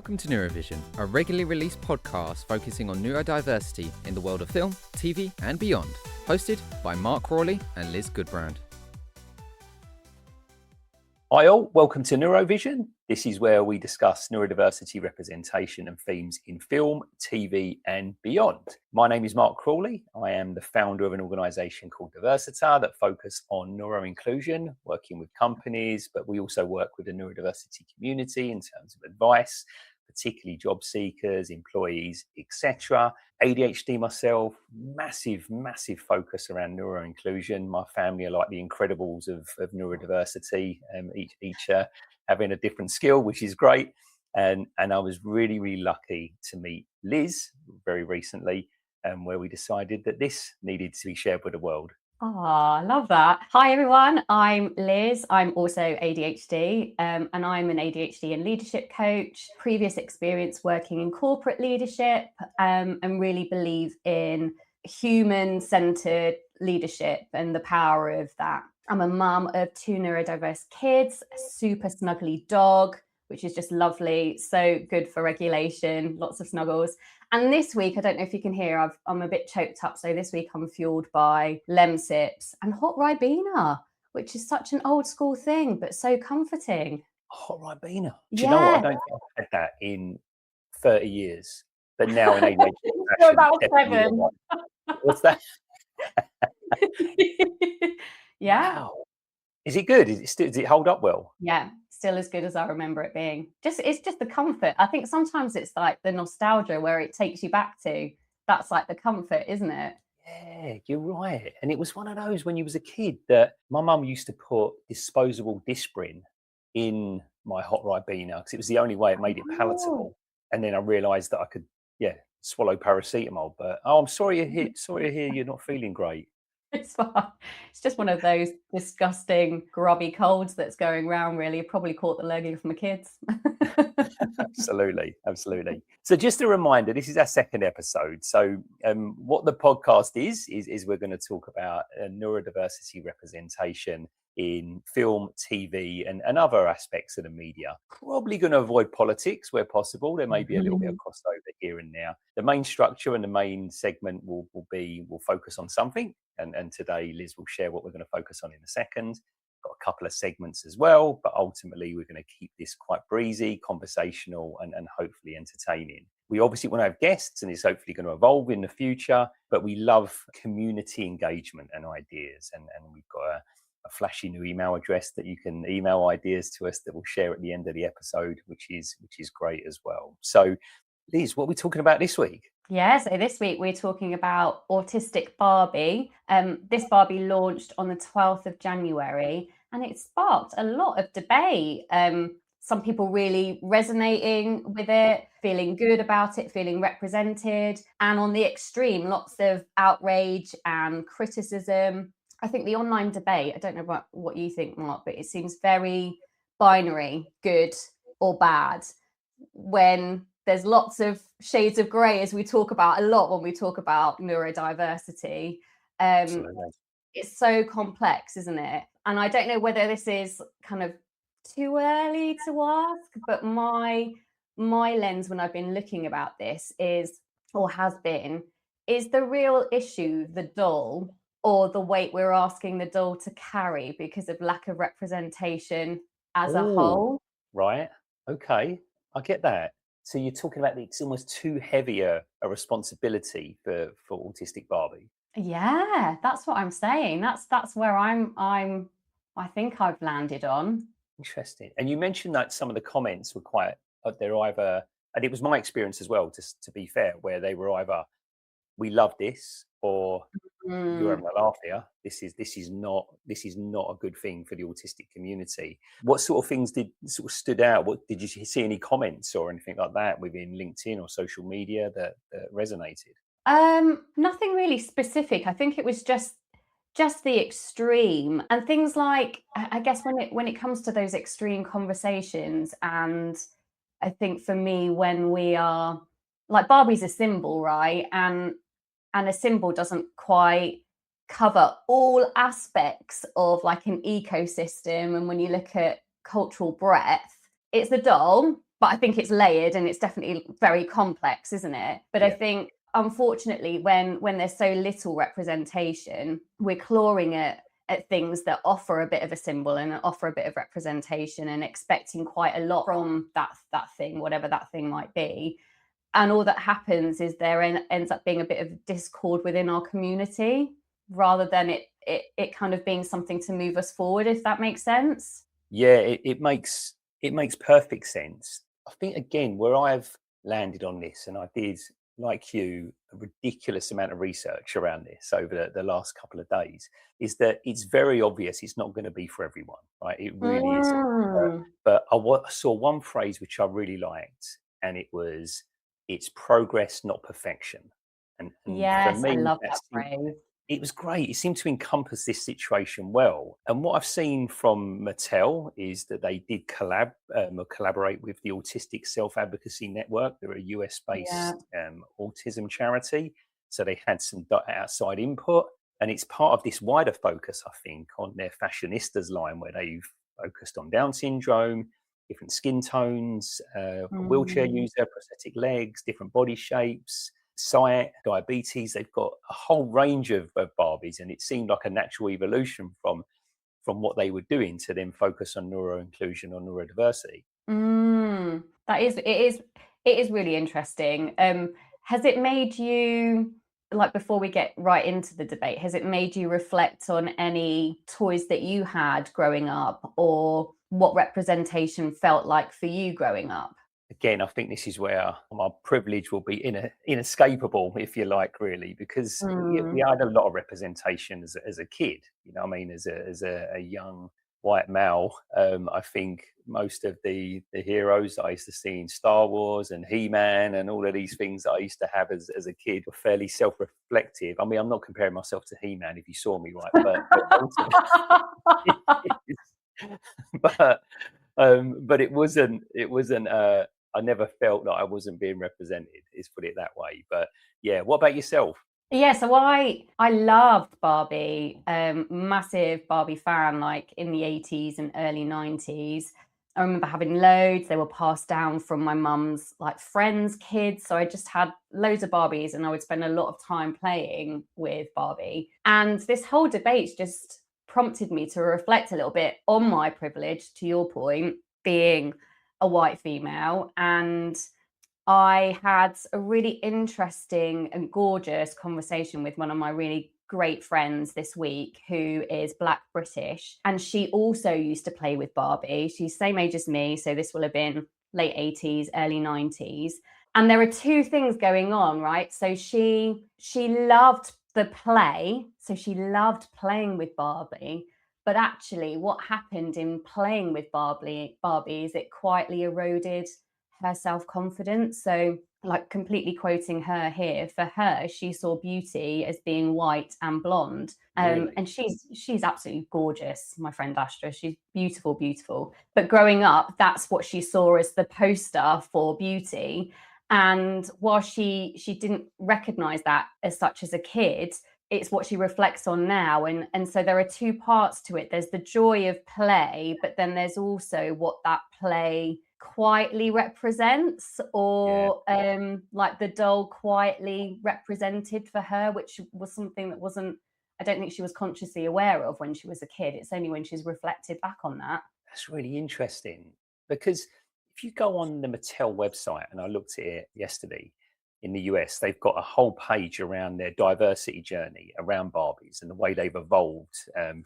Welcome to NeuroVision, a regularly released podcast focusing on neurodiversity in the world of film, TV, and beyond. Hosted by Marc and Liz Goodbrand. Hi all, welcome to NeuroVision. This is where we discuss neurodiversity representation and themes in film, TV, and beyond. My name is Marc Crawley. I am the founder of an organisation called Diversita that focus on neuroinclusion, working with companies, but we also work with the neurodiversity community in terms of advice, particularly job seekers, employees, etc. ADHD myself, massive focus around neuroinclusion. My family are like the Incredibles of neurodiversity, each having a different skill, which is great. And I was really lucky to meet Liz very recently, where we decided that this needed to be shared with the world. Oh, I love that. Hi, everyone. I'm Liz. I'm also ADHD, and I'm an ADHD and leadership coach. Previous experience working in corporate leadership, and really believe in human-centered leadership and the power of that. I'm a mum of 2 neurodiverse kids, a super snuggly dog, which is just lovely. So good for regulation, lots of snuggles. And this week, I don't know if you can hear, I'm a bit choked up. So this week I'm fueled by Lemsips and hot Ribena, which is such an old school thing, but so comforting. Hot Ribena. Do you know what? I don't think I've had that in 30 years. But now in ADHD, You're about 7. What's that? Yeah. Wow. Is it good? Does it hold up well? Yeah. Still as good as I remember it being. It's just the comfort. I think sometimes it's like the nostalgia where it takes you back to. That's like the comfort, isn't it? Yeah, you're right. And it was one of those when you was a kid that my mum used to put disposable Disprin in my hot Ribena because it was the only way it made it palatable. And then I realised that I could, swallow paracetamol. But I'm sorry to hear you're not feeling great. It's fine. It's just one of those disgusting, grubby colds that's going around, really. Probably caught the leg of my kids. Absolutely. So just a reminder, this is our second episode. So what the podcast is we're going to talk about neurodiversity representation in film, TV, and other aspects of the media. Probably going to avoid politics where possible. There may be a little bit of crossover here and there. The main structure and the main segment will focus on something. And today, Liz will share what we're going to focus on in a second. Got a couple of segments as well, but ultimately we're going to keep this quite breezy, conversational, and hopefully entertaining. We obviously want to have guests, and it's hopefully going to evolve in the future, but we love community engagement and ideas. And we've got a flashy new email address that you can email ideas to us that we'll share at the end of the episode, which is great as well. So, Liz, what are we talking about this week? Yeah, so this week we're talking about Autistic Barbie. This Barbie launched on the 12th of January and it sparked a lot of debate. Some people really resonating with it, feeling good about it, feeling represented. And on the extreme, lots of outrage and criticism. I think the online debate, I don't know what you think, Marc, but it seems very binary, good or bad, when there's lots of shades of grey, as we talk about a lot when we talk about neurodiversity. It's so complex, isn't it? And I don't know whether this is kind of too early to ask, but my lens when I've been looking about this is the real issue the doll or the weight we're asking the doll to carry because of lack of representation as a whole? Right. Okay. I get that. So you're talking about it's almost too heavy a responsibility for Autistic Barbie. Yeah, that's what I'm saying. That's where I think I've landed on. Interesting. And you mentioned that some of the comments were quite, they're either, and it was my experience as well, just to be fair, where they were either, we love this, or you're having a laugh here. This is not a good thing for the autistic community. What sort of things sort of stood out? What did you see any comments or anything like that within LinkedIn or social media that resonated? Nothing really specific. I think it was just the extreme and things like, I guess when it comes to those extreme conversations, and I think for me, when we are like, Barbie's a symbol, right? And a symbol doesn't quite cover all aspects of like an ecosystem. And when you look at cultural breadth, it's the doll, But I think it's layered and it's definitely very complex, isn't it? But I think, unfortunately, when there's so little representation, we're clawing at things that offer a bit of a symbol and offer a bit of representation and expecting quite a lot from that thing, whatever that thing might be. And all that happens is there ends up being a bit of discord within our community, rather than it kind of being something to move us forward, if that makes sense. Yeah, it makes perfect sense. I think, again, where I've landed on this, and I did, like you, a ridiculous amount of research around this over the last couple of days, is that it's very obvious it's not going to be for everyone, right? It really isn't. But I saw one phrase which I really liked, and it was, "It's progress, not perfection." And Yes, for me, I love that phrase. it was great. It seemed to encompass this situation well. And what I've seen from Mattel is that they did collaborate with the Autistic Self-Advocacy Network. They're a US-based autism charity. So they had some outside input. And it's part of this wider focus, I think, on their Fashionistas line, where they've focused on Down syndrome, different skin tones, wheelchair user, prosthetic legs, different body shapes, sight, diabetes. They've got a whole range of Barbies, and it seemed like a natural evolution from what they were doing to then focus on neuro-inclusion or neurodiversity. It is really interesting. Has it made you, like, before we get right into the debate, has it made you reflect on any toys that you had growing up, or what representation felt like for you growing up? Again, I think this is where my privilege will be inescapable, if you like, really, because we had a lot of representation as a kid. You know what I mean? As a young white male, I think most of the heroes that I used to see in Star Wars and He-Man and all of these things that I used to have as a kid were fairly self-reflective. I mean, I'm not comparing myself to He-Man if you saw me, right? But it wasn't. I never felt that I wasn't being represented, is put it that way. But yeah, what about yourself? Yeah, so I loved Barbie, massive Barbie fan, like in the 80s and early 90s. I remember having loads. They were passed down from my mum's like friends' kids. So I just had loads of Barbies, and I would spend a lot of time playing with Barbie. And this whole debate just prompted me to reflect a little bit on my privilege, to your point, being a white female. And I had a really interesting and gorgeous conversation with one of my really great friends this week, who is Black British, and she also used to play with Barbie. She's same age as me, so this will have been late 80s, early 90s. And there are two things going on, right? So she loved the play, so she loved playing with Barbie. But actually, what happened in playing with Barbie is it quietly eroded her self-confidence. So, like, completely quoting her here, for her, she saw beauty as being white and blonde. Really? And she's absolutely gorgeous, my friend Astra. She's beautiful, beautiful. But growing up, that's what she saw as the poster for beauty. And while she didn't recognize that as such as a kid, it's what she reflects on now. And so there are two parts to it. There's the joy of play, but then there's also what that play quietly represents, or like the doll quietly represented for her, which was something that I don't think she was consciously aware of when she was a kid. It's only when she's reflected back on that. That's really interesting, because if you go on the Mattel website, and I looked at it yesterday, in the US, they've got a whole page around their diversity journey around Barbies and the way they've evolved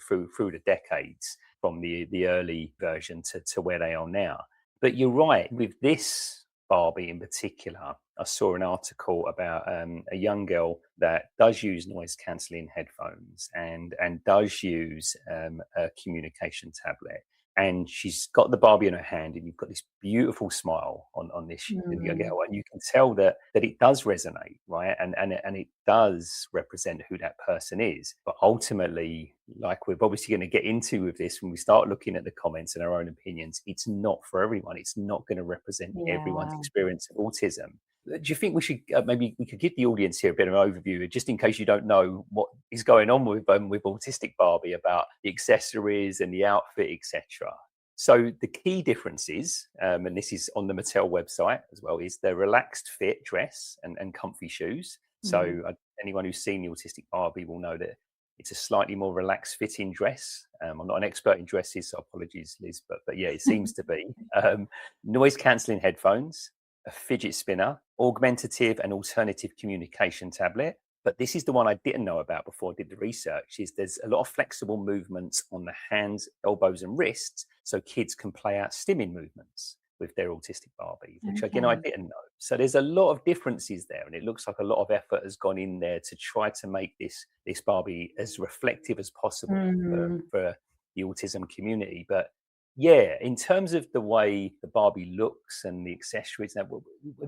through the decades, from the early version to where they are now. But you're right, with this Barbie in particular, I saw an article about a young girl that does use noise cancelling headphones and does use a communication tablet. And she's got the Barbie in her hand, and you've got this beautiful smile on this young girl, and you can tell that it does resonate, right? And it does represent who that person is. But ultimately, like we're obviously going to get into with this when we start looking at the comments and our own opinions, it's not for everyone. It's not going to represent everyone's experience of autism. Do you think we should maybe we could give the audience here a bit of an overview, just in case you don't know what is going on with Autistic Barbie, about the accessories and the outfit, etc.? So the key differences, and this is on the Mattel website as well, is the relaxed fit dress and comfy shoes. So anyone who's seen the Autistic Barbie will know that it's a slightly more relaxed fitting dress. I'm not an expert in dresses, so apologies, Liz, but yeah, it seems to be. Noise cancelling headphones, a fidget spinner, augmentative and alternative communication tablet. But this is the one I didn't know about before I did the research, is there's a lot of flexible movements on the hands, elbows and wrists, so kids can play out stimming movements with their Autistic Barbie, which again, I didn't know. So there's a lot of differences there, and it looks like a lot of effort has gone in there to try to make this Barbie as reflective as possible for the autism community. But yeah, in terms of the way the Barbie looks and the accessories, have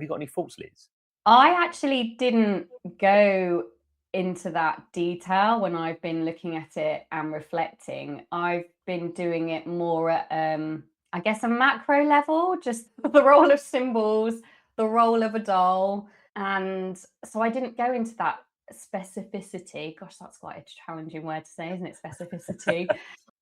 you got any thoughts, Liz? I actually didn't go into that detail when I've been looking at it and reflecting. I've been doing it more at, I guess, a macro level, just the role of symbols, the role of a doll. And so I didn't go into that specificity. Gosh, that's quite a challenging word to say, isn't it? Specificity.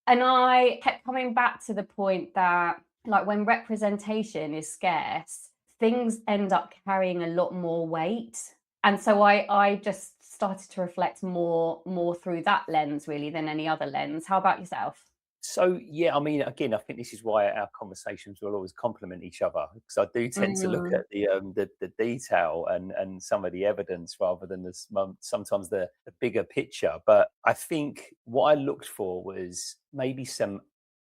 And I kept coming back to the point that, like, when representation is scarce, things end up carrying a lot more weight. And so I just started to reflect more through that lens, really, than any other lens. How about yourself? So yeah, I mean, again, I think this is why our conversations will always complement each other, because I do tend to look at the detail and some of the evidence rather than sometimes the bigger picture. But I think what I looked for was maybe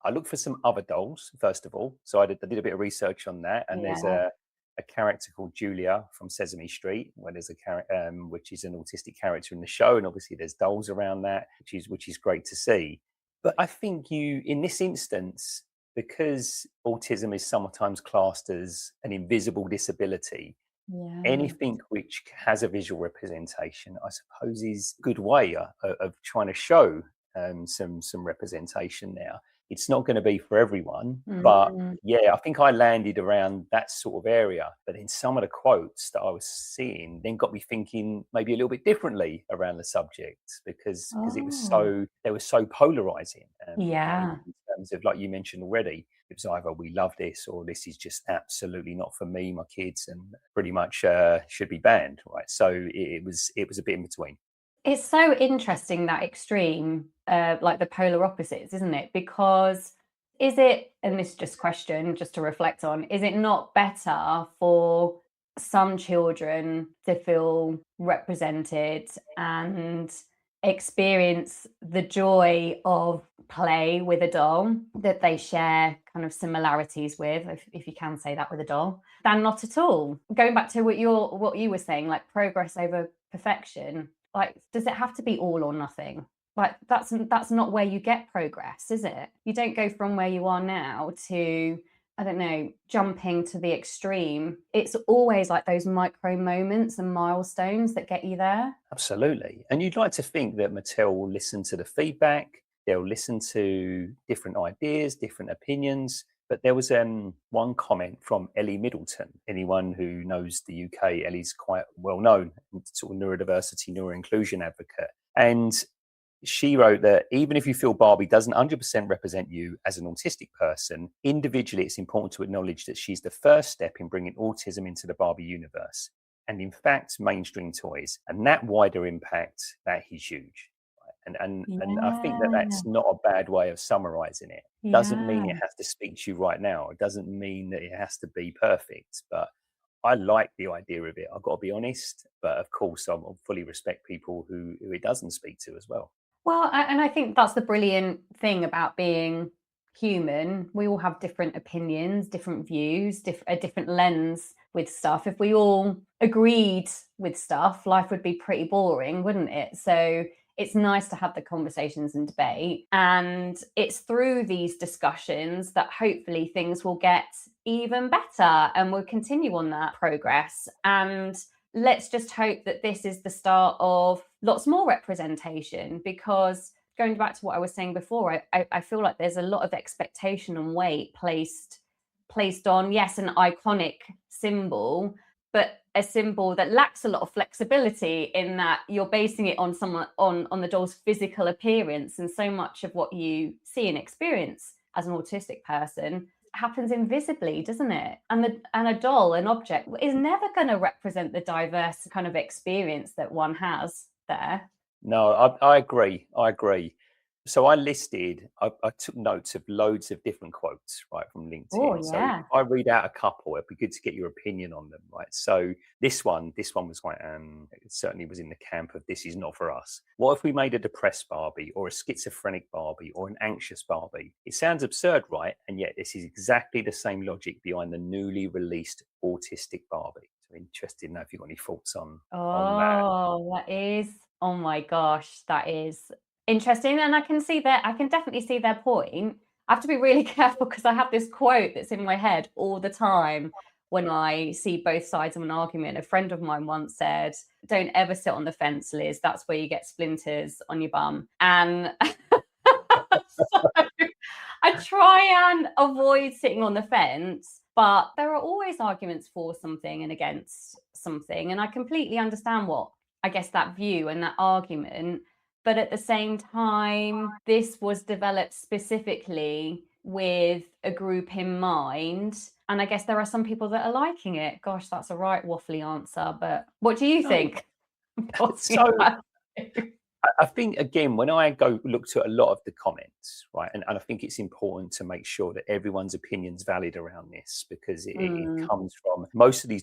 I looked for some other dolls first of all. So I did a bit of research on that, and there's a character called Julia from Sesame Street, where there's a character which is an autistic character in the show, and obviously there's dolls around that, which is great to see. But I think in this instance, because autism is sometimes classed as an invisible disability, anything which has a visual representation, I suppose, is a good way of trying to show some representation there. It's not going to be for everyone, but yeah, I think I landed around that sort of area. But in some of the quotes that I was seeing then got me thinking maybe a little bit differently around the subject, because they were so polarizing. In terms of, like you mentioned already, it was either we love this or this is just absolutely not for me, my kids, and pretty much should be banned, right? So it was a bit in between. It's so interesting, that extreme, like the polar opposites, isn't it? Because is it, and this is just a question just to reflect on, is it not better for some children to feel represented and experience the joy of play with a doll that they share kind of similarities with, if you can say that with a doll, than not at all? Going back to what you were saying, like progress over perfection, like, does it have to be all or nothing? Like, that's not where you get progress, is it? You don't go from where you are now to, I don't know, jumping to the extreme. It's always like those micro moments and milestones that get you there. Absolutely. And you'd like to think that Mattel will listen to the feedback, they'll listen to different ideas, different opinions. But there was one comment from Ellie Middleton. Anyone who knows the UK, Ellie's quite well known, sort of neurodiversity, neuroinclusion advocate. And she wrote that even if you feel Barbie doesn't 100% represent you as an autistic person, individually, it's important to acknowledge that she's the first step in bringing autism into the Barbie universe. And in fact, mainstream toys, and that wider impact, that is huge. And I think that's not a bad way of summarizing it. Doesn't mean it has to speak to you right now. It doesn't mean that it has to be perfect. But I like the idea of it. I've got to be honest. But of course, I fully respect people who it doesn't speak to as well. Well, and I think that's the brilliant thing about being human. We all have different opinions, different views, a different lens with stuff. If we all agreed with stuff, life would be pretty boring, wouldn't it? So it's nice to have the conversations and debate. And it's through these discussions that hopefully things will get even better and we'll continue on that progress. And let's just hope that this is the start of lots more representation, because going back to what I was saying before, I feel like there's a lot of expectation and weight placed on, yes, an iconic symbol, but a symbol that lacks a lot of flexibility in that you're basing it on someone on the doll's physical appearance, and so much of what you see and experience as an autistic person happens invisibly, doesn't it? And a doll, an object, is never going to represent the diverse kind of experience that one has there. No, I agree. So I took notes of loads of different quotes, right, from LinkedIn. Oh, So yeah. if I read out a couple, it'd be good to get your opinion on them, right? So this one was quite, it certainly was in the camp of this is not for us. What if we made a depressed Barbie or a schizophrenic Barbie or an anxious Barbie? It sounds absurd, right? And yet this is exactly the same logic behind the newly released Autistic Barbie. So interested to know if you've got any thoughts on that. Oh, that is, oh my gosh, that is interesting. And I can definitely see their point. I have to be really careful because I have this quote that's in my head all the time when I see both sides of an argument. A friend of mine once said, "Don't ever sit on the fence, Liz. That's where you get splinters on your bum." And so I try and avoid sitting on the fence, but there are always arguments for something and against something. And I completely understand that view and that argument. But at the same time, this was developed specifically with a group in mind. And I guess there are some people that are liking it. Gosh, that's a right waffly answer. But what do you think? So I think, again, when I looked at a lot of the comments, right, and I think it's important to make sure that everyone's opinion's valid around this, because it comes from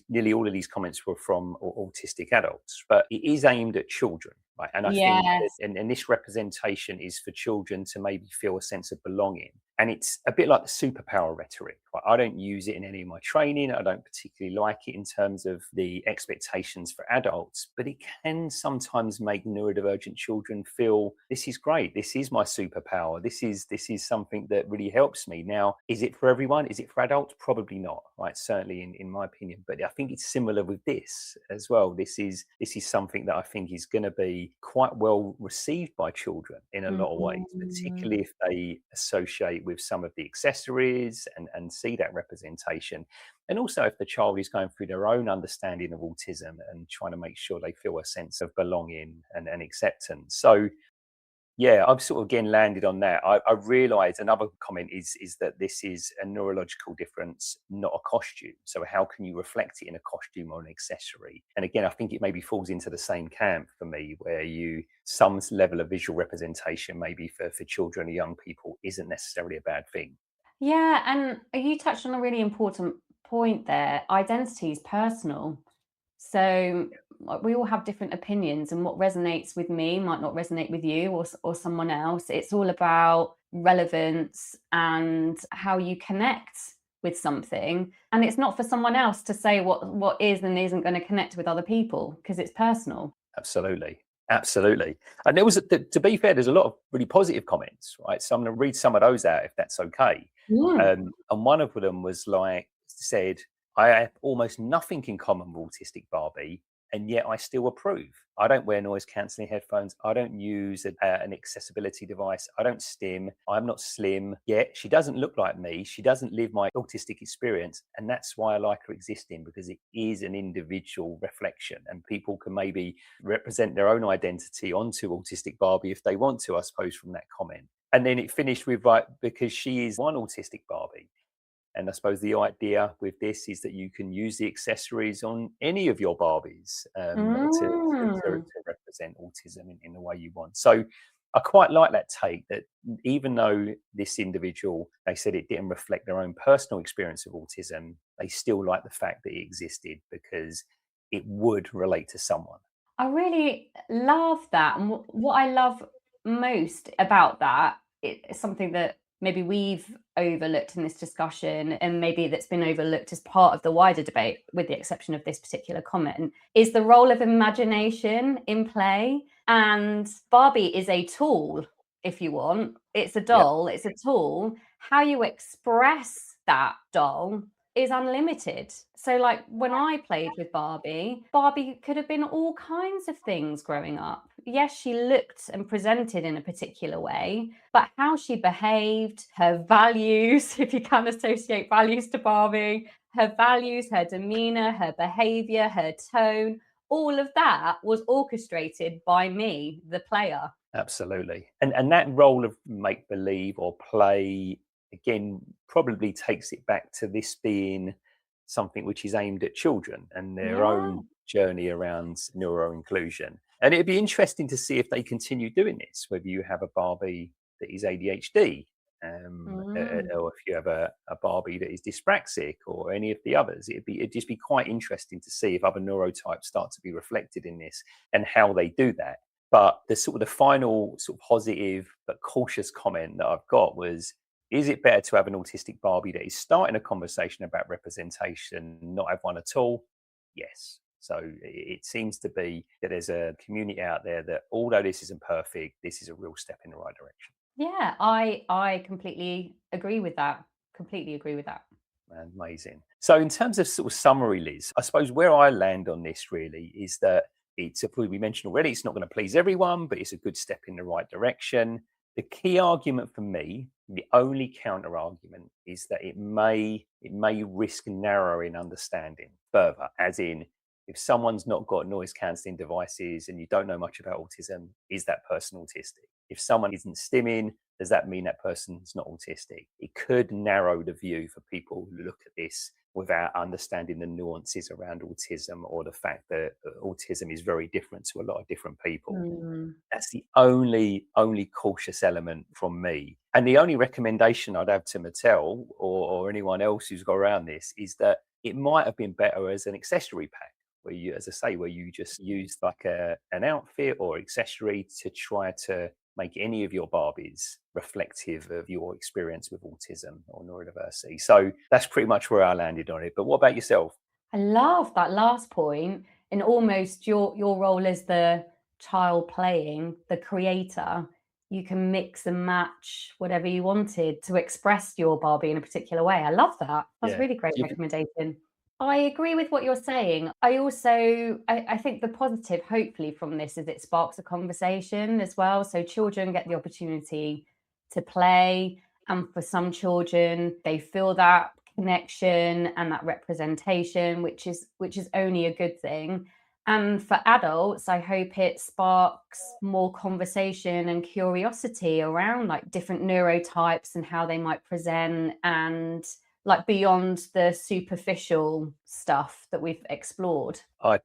nearly all of these comments were from autistic adults, but it is aimed at children, right? And I think, and this representation is for children to maybe feel a sense of belonging. And it's a bit like the superpower rhetoric. Right? I don't use it in any of my training. I don't particularly like it in terms of the expectations for adults, but it can sometimes make neurodivergent children feel, this is great. This is my superpower. This is something that really helps me. Now, is it for everyone? Is it for adults? Probably not, right? Certainly in my opinion. But I think it's similar with this as well. This is something that I think is going to be quite well received by children in a lot of ways, particularly if they associate with some of the accessories and see that representation. And also if the child is going through their own understanding of autism and trying to make sure they feel a sense of belonging and acceptance. So yeah, I've sort of again landed on that. I realised another comment is that this is a neurological difference, not a costume. So how can you reflect it in a costume or an accessory? And again, I think it maybe falls into the same camp for me, where some level of visual representation maybe for children or young people isn't necessarily a bad thing. Yeah, and you touched on a really important point there. Identity is personal. So we all have different opinions, and what resonates with me might not resonate with you or someone else. It's all about relevance and how you connect with something. And it's not for someone else to say what is and isn't going to connect with other people, because it's personal. Absolutely. And there was, to be fair, there's a lot of really positive comments, right? So I'm going to read some of those out if that's okay. And one of them was said, I have almost nothing in common with Autistic Barbie, and yet I still approve. I don't wear noise cancelling headphones. I don't use an accessibility device. I don't stim. I'm not slim. Yet she doesn't look like me. She doesn't live my autistic experience. And that's why I like her existing, because it is an individual reflection, and people can maybe represent their own identity onto Autistic Barbie if they want to, I suppose, from that comment. And then it finished with, right, because she is one Autistic Barbie. And I suppose the idea with this is that you can use the accessories on any of your Barbies to represent autism in the way you want. So I quite like that take, that even though this individual, they said it didn't reflect their own personal experience of autism, they still like the fact that it existed because it would relate to someone. I really love that. And what I love most about that, it's something that maybe we've overlooked in this discussion, and maybe that's been overlooked as part of the wider debate, with the exception of this particular comment, is the role of imagination in play. And Barbie is a tool, if you want. It's a doll, It's a tool. How you express that doll is unlimited. So like when I played with Barbie could have been all kinds of things growing up. Yes, she looked and presented in a particular way, but how she behaved, her values, if you can associate values to Barbie, her values, her demeanor, her behavior, her tone, all of that was orchestrated by me, the player. Absolutely. And that role of make-believe or play again, probably takes it back to this being something which is aimed at children and their Yeah. own journey around neuro inclusion. And it'd be interesting to see if they continue doing this, whether you have a Barbie that is ADHD, or if you have a Barbie that is dyspraxic, or any of the others. It'd just be quite interesting to see if other neurotypes start to be reflected in this and how they do that. But the final sort of positive but cautious comment that I've got was, is it better to have an autistic Barbie that is starting a conversation about representation, not have one at all? Yes. So it seems to be that there's a community out there that, although this isn't perfect, this is a real step in the right direction. Yeah, I completely agree with that. Completely agree with that. Amazing. So in terms of sort of summary, Liz, I suppose where I land on this really is that it's, we mentioned already, it's not going to please everyone, but it's a good step in the right direction. The key argument for me, the only counter argument, is that it may risk narrowing understanding further, as in, if someone's not got noise cancelling devices and you don't know much about autism, is that person autistic? If someone isn't stimming, does that mean that person's not autistic? It could narrow the view for people who look at this without understanding the nuances around autism, or the fact that autism is very different to a lot of different people. That's the only cautious element from me. And the only recommendation I'd have to Mattel or anyone else who's got around this is that it might have been better as an accessory pack, where you, as I say, where you just used like an outfit or accessory to try to make any of your Barbies reflective of your experience with autism or neurodiversity. So that's pretty much where I landed on it. But what about yourself? I love that last point, and almost your role as the child playing, the creator. You can mix and match whatever you wanted to express your Barbie in a particular way. I love that. That's a really great recommendation. I agree with what you're saying. I think the positive, hopefully, from this is it sparks a conversation as well. So children get the opportunity to play, and for some children, they feel that connection and that representation, which is only a good thing. And for adults, I hope it sparks more conversation and curiosity around like different neurotypes and how they might present, and like beyond the superficial stuff that we've explored. I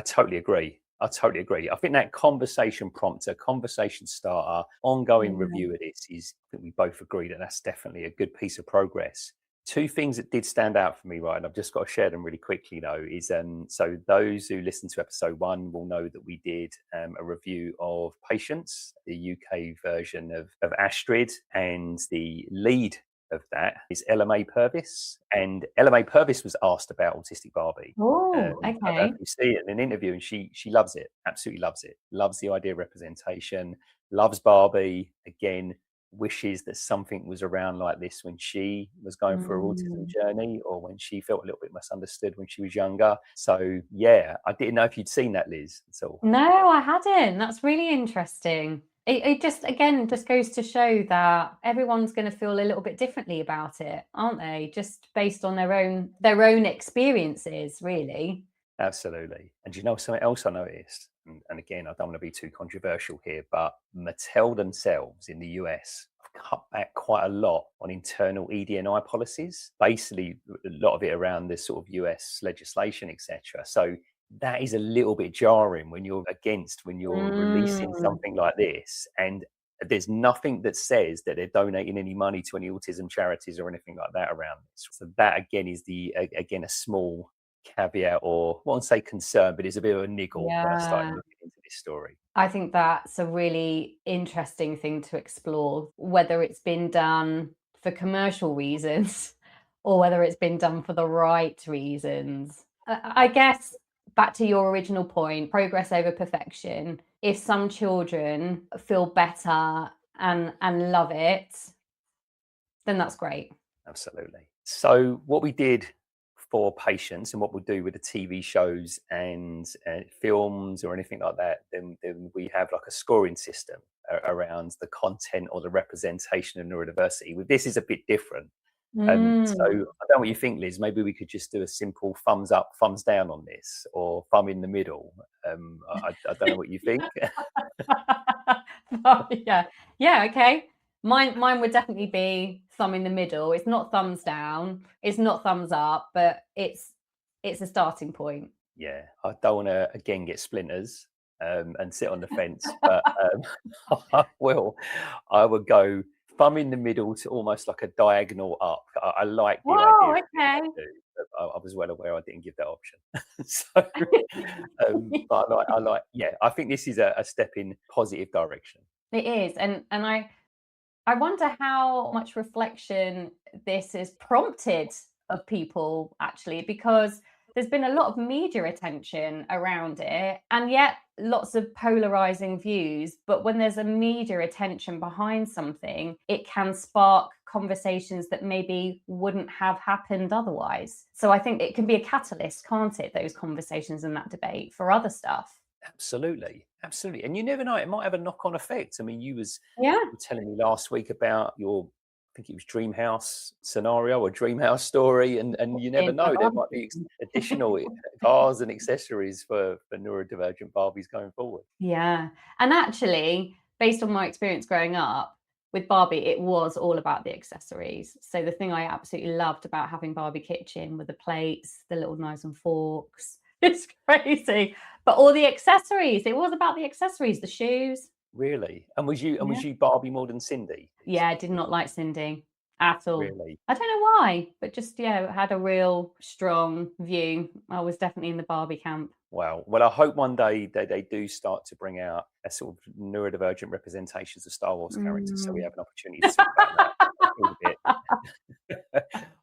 totally agree. I think that conversation prompter, conversation starter, ongoing review of this is, I think we both agree that that's definitely a good piece of progress. Two things that did stand out for me, right, and I've just got to share them really quickly though, is so those who listened to episode 1 will know that we did a review of Patience, the UK version of Astrid, and the lead of that is LMA Purvis, and LMA Purvis was asked about Autistic Barbie. Oh, I don't know okay. if you see it in an interview, and she loves it, absolutely loves it, loves the idea of representation, loves Barbie. Again, wishes that something was around like this when she was going through her autism journey, or when she felt a little bit misunderstood when she was younger. So yeah, I didn't know if you'd seen that, Liz, at all. No, I hadn't. That's really interesting. It just, again, just goes to show that everyone's going to feel a little bit differently about it, aren't they? Just based on their own experiences, really. Absolutely. And do you know something else I noticed? And again, I don't want to be too controversial here, but Mattel themselves in the US have cut back quite a lot on internal ED&I policies, basically a lot of it around this sort of US legislation, etc. So that is a little bit jarring when you're releasing something like this, and there's nothing that says that they're donating any money to any autism charities or anything like that around this. So that again is a small caveat, or I won't say concern, but it's a bit of a niggle when I started looking into this story. I think that's a really interesting thing to explore, whether it's been done for commercial reasons or whether it's been done for the right reasons. I guess back to your original point, progress over perfection. If some children feel better and love it, then that's great. Absolutely. So what we did for Patience, and what we'll do with the TV shows and films or anything like that, then we have like a scoring system around the content or the representation of neurodiversity. With this is a bit different. So I don't know what you think, Liz. Maybe we could just do a simple thumbs up, thumbs down on this, or thumb in the middle. I don't know what you think. Yeah, okay. Mine would definitely be thumb in the middle. It's not thumbs down, it's not thumbs up, but it's a starting point. Yeah, I don't want to again get splinters and sit on the fence, but I would go thumb in the middle to almost like a diagonal up. I like the Oh, idea. okay. I was well aware I didn't give that option. So, but I think this is a step in positive direction. It is, and I wonder how much reflection this has prompted of people, actually, because there's been a lot of media attention around it, and yet lots of polarizing views. But when there's a media attention behind something, it can spark conversations that maybe wouldn't have happened otherwise. So I think it can be a catalyst, can't it, those conversations and that debate for other stuff. Absolutely. And you never know, it might have a knock-on effect. I mean, you were Yeah. telling me last week about your, I think it was dream house scenario or dream house story, and you never know, there might be additional cars and accessories for neurodivergent Barbies going forward. Yeah. And actually, based on my experience growing up with Barbie, it was all about the accessories. So the thing I absolutely loved about having Barbie Kitchen were the plates, the little knives and forks. It's crazy. But all the accessories, it was about the accessories, the shoes. Really? And was you Barbie more than Cindy? Yeah, I did not like Cindy at all. Really? I don't know why, but just, had a real strong view. I was definitely in the Barbie camp. Wow. Well, I hope one day they do start to bring out a sort of neurodivergent representations of Star Wars characters, so we have an opportunity to talk about that a little bit.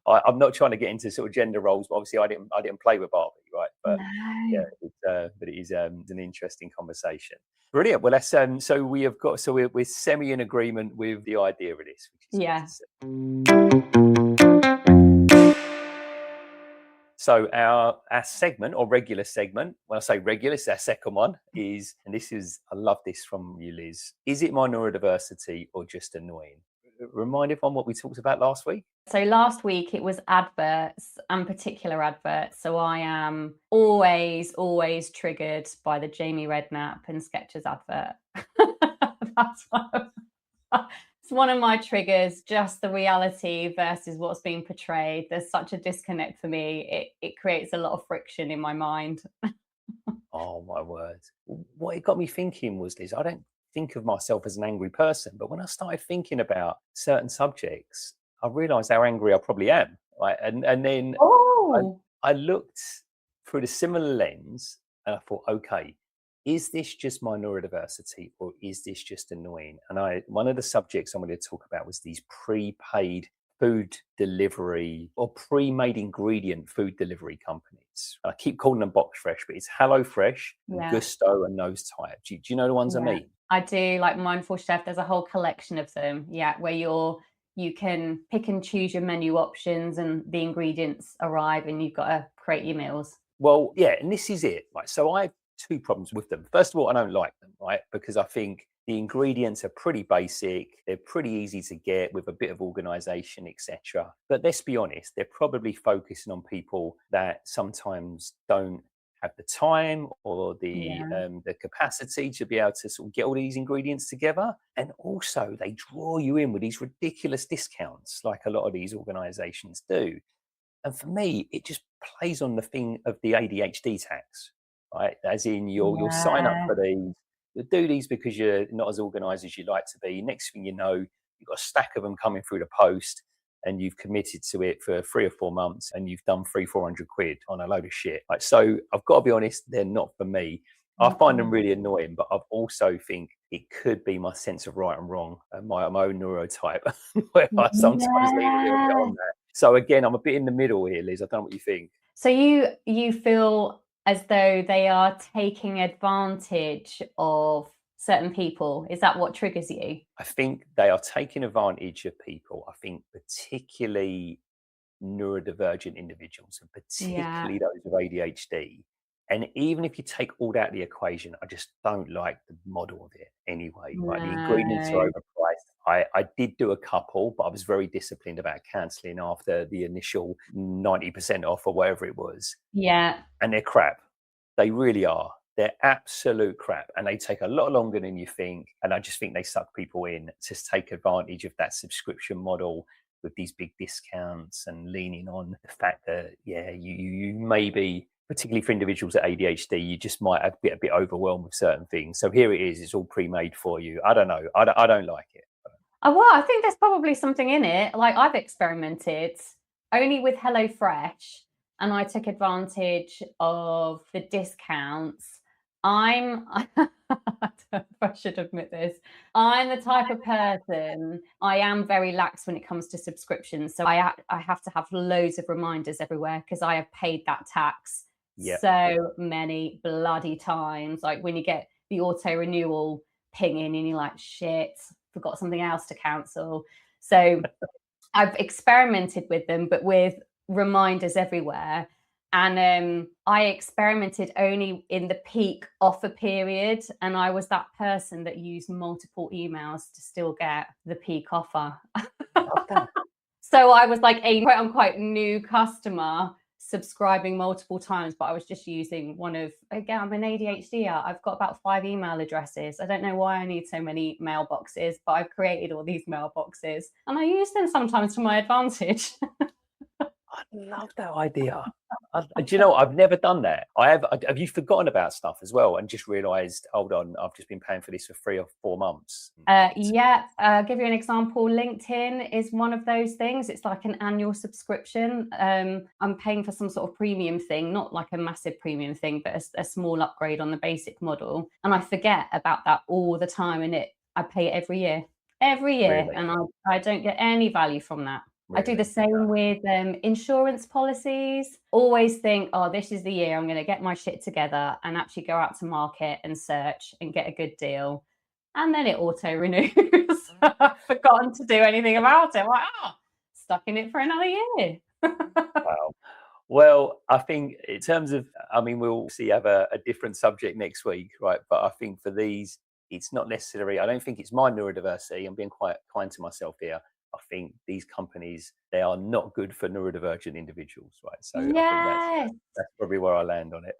I'm not trying to get into sort of gender roles, but obviously I didn't play with Barbie, right? But No. yeah, but it is an interesting conversation. Brilliant. Well, let's so we're semi in agreement with the idea of this, which is Yeah. So our segment or regular segment, when I say regular, it's our second one, is, and this is, I love this from you, Liz. Is it my neurodiversity or just annoying? Remind everyone what we talked about last week. So last week it was adverts and particular adverts. So I am always triggered by the Jamie Redknapp and Skechers advert. It's one of my triggers, just the reality versus what's being portrayed. There's such a disconnect for me. It creates a lot of friction in my mind. Oh my word. What it got me thinking was, Liz, I don't think of myself as an angry person, but when I started thinking about certain subjects, I realized how angry I probably am. Right. And then I looked through the similar lens and I thought, okay, is this just my neurodiversity or is this just annoying? And one of the subjects I wanted to talk about was these prepaid food delivery or pre-made ingredient food delivery companies. I keep calling them box fresh, but it's Hello Fresh, Gusto, and those type. Do you know the ones I mean? I do, like Mindful Chef. There's a whole collection of them. Yeah, where you can pick and choose your menu options and the ingredients arrive and you've got to create your meals. Well, yeah, and this is it. Right. So I have two problems with them. First of all, I don't like them, right? Because I think the ingredients are pretty basic. They're pretty easy to get with a bit of organization, etc. But let's be honest, they're probably focusing on people that sometimes don't have the time or the capacity to be able to sort of get all these ingredients together. And also they draw you in with these ridiculous discounts like a lot of these organizations do. And for me, it just plays on the thing of the ADHD tax, right? As in you'll sign up for these, you'll do these because you're not as organized as you like to be. Next thing you know, you've got a stack of them coming through the post and you've committed to it for 3 or 4 months and you've done 300-400 quid on a load of shit. Like, so I've got to be honest, they're not for me. I find them really annoying, but I also think it could be my sense of right and wrong and my own neurotype where I sometimes lean a little bit on that. So again, I'm a bit in the middle here, Liz. I don't know what you think. So you feel as though they are taking advantage of certain people. Is that what triggers you? I think they are taking advantage of people. I think particularly neurodivergent individuals and particularly those with ADHD. And even if you take all that out of the equation, I just don't like the model of it anyway. Right? The ingredients are overpriced. I did do a couple, but I was very disciplined about cancelling after the initial 90% off or whatever it was. Yeah. And they're crap. They really are. They're absolute crap, and they take a lot longer than you think. And I just think they suck people in to take advantage of that subscription model with these big discounts and leaning on the fact that, yeah, you may be, particularly for individuals at ADHD, you just might get a bit overwhelmed with certain things. So here it is, it's all pre-made for you. I don't know. I don't like it. Well, I think there's probably something in it. Like, I've experimented only with HelloFresh, and I took advantage of the discounts. I don't know if I should admit this. I'm the type of person, I am very lax when it comes to subscriptions. So I have to have loads of reminders everywhere because I have paid that tax so many bloody times. Like when you get the auto renewal pinging and you're like, shit, forgot something else to cancel. So I've experimented with them, but with reminders everywhere. And I experimented only in the peak offer period. And I was that person that used multiple emails to still get the peak offer. So I was like a quote unquote new customer subscribing multiple times, but I was just using one of, again, I'm an ADHD. I've got about 5 email addresses. I don't know why I need so many mailboxes, but I've created all these mailboxes and I use them sometimes to my advantage. I love that idea. Do you know, I've never done that. Have you forgotten about stuff as well and just realised, hold on, I've just been paying for this for 3 or 4 months? I'll give you an example. LinkedIn is one of those things. It's like an annual subscription. I'm paying for some sort of premium thing, not like a massive premium thing, but a small upgrade on the basic model. And I forget about that all the time. And I pay it every year. Really? And I don't get any value from that. Really? I do the same with insurance policies. Always think, oh, this is the year I'm going to get my shit together and actually go out to market and search and get a good deal. And then it auto renews. I've forgotten to do anything about it. I'm like, stuck in it for another year. Wow. Well, I think in terms of, I mean, we'll see have a different subject next week, right? But I think for these, it's not necessary. I don't think it's my neurodiversity. I'm being quite kind to myself here. I think these companies, they are not good for neurodivergent individuals, right? So I think that's probably where I land on it.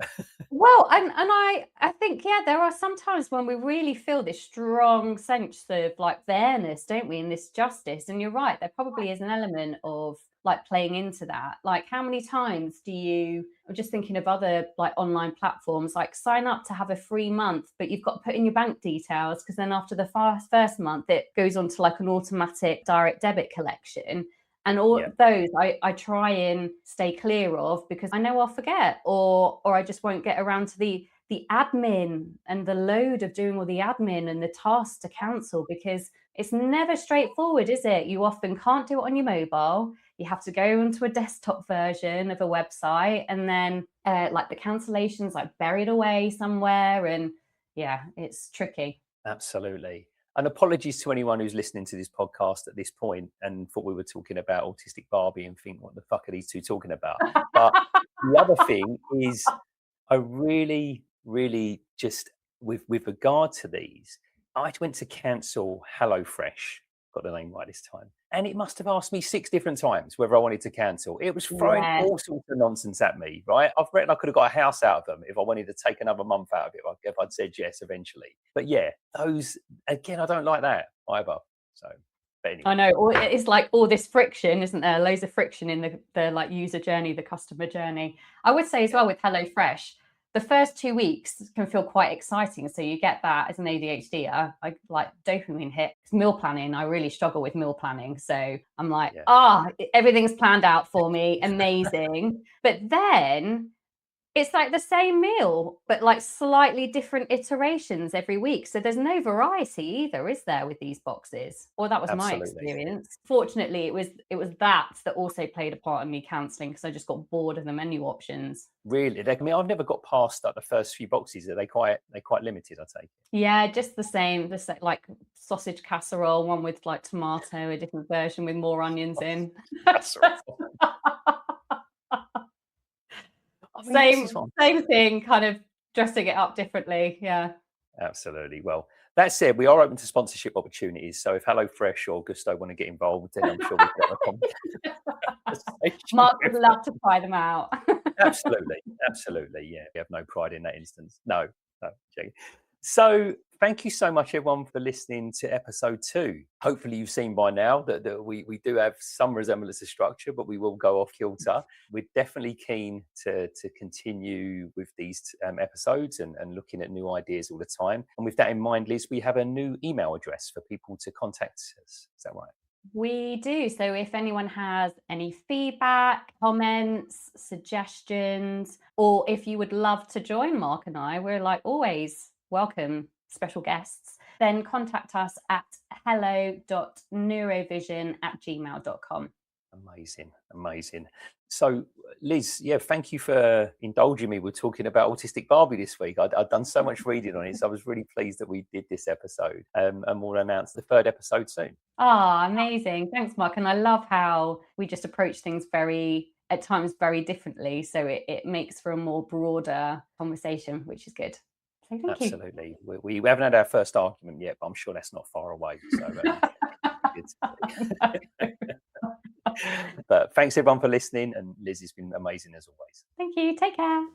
Well, and I think, there are some times when we really feel this strong sense of like fairness, don't we, in this justice. And you're right, there probably is an element of like playing into that. Like how many times I'm just thinking of other like online platforms, like sign up to have a free month, but you've got to put in your bank details because then after the first month, it goes on to like an automatic direct debit collection. And all those I try and stay clear of because I know I'll forget or I just won't get around to the admin and the load of doing all the admin and the tasks to cancel because it's never straightforward, is it? You often can't do it on your mobile. You have to go into a desktop version of a website and then like the cancellations like buried away somewhere. And it's tricky. Absolutely. And apologies to anyone who's listening to this podcast at this point and thought we were talking about Autistic Barbie and think, what the fuck are these two talking about? But the other thing is, I really, really just, with regard to these, I went to cancel HelloFresh, got the name right this time, and it must have asked me 6 different times whether I wanted to cancel. It was throwing all sorts of nonsense at me, right? I've read I could have got a house out of them if I wanted to take another month out of it, if I'd said yes eventually. But those, again, I don't like that either. So, but anyway. I know, it's like all this friction, isn't there? Loads of friction in the like user journey, the customer journey. I would say as well with HelloFresh, the first 2 weeks can feel quite exciting. So you get that as an ADHD, I like dopamine hit. Meal planning, I really struggle with meal planning. So I'm like, everything's planned out for me. Amazing. But then it's like the same meal, but like slightly different iterations every week. So there's no variety either, is there, with these boxes? Or that was my experience. Fortunately, it was that also played a part in me cancelling because I just got bored of the menu options. Really? I mean, I've never got past like the first few boxes. Are they quite limited, I take? Yeah, just the same. Just like sausage casserole, one with like tomato, a different version with more onions in. Same thing, kind of dressing it up differently. Yeah, absolutely. Well, that said, we are open to sponsorship opportunities. So if HelloFresh or Gusto want to get involved, then I'm sure we'll get Marc would love to try them out. Absolutely. Yeah, we have no pride in that instance. No. No, joking. So thank you so much, everyone, for listening to episode 2. Hopefully you've seen by now that we do have some resemblance of structure, but we will go off kilter. We're definitely keen to continue with these episodes and looking at new ideas all the time. And with that in mind, Liz, we have a new email address for people to contact us. Is that right? We do. So if anyone has any feedback, comments, suggestions, or if you would love to join Marc and I, we're like always welcome special guests, then contact us at hello.neurovision@gmail.com. Amazing. So, Liz, thank you for indulging me. We're talking about Autistic Barbie this week. I've done so much reading on it, so I was really pleased that we did this episode. And we'll announce the 3rd episode soon. Amazing. Thanks, Marc. And I love how we just approach things at times very differently. So it makes for a more broader conversation, which is good. So thank you. Absolutely. We haven't had our first argument yet, but I'm sure that's not far away. So, but thanks everyone for listening, and Liz has been amazing as always. Thank you. Take care.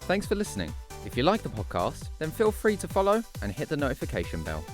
Thanks for listening. If you like the podcast, then feel free to follow and hit the notification bell.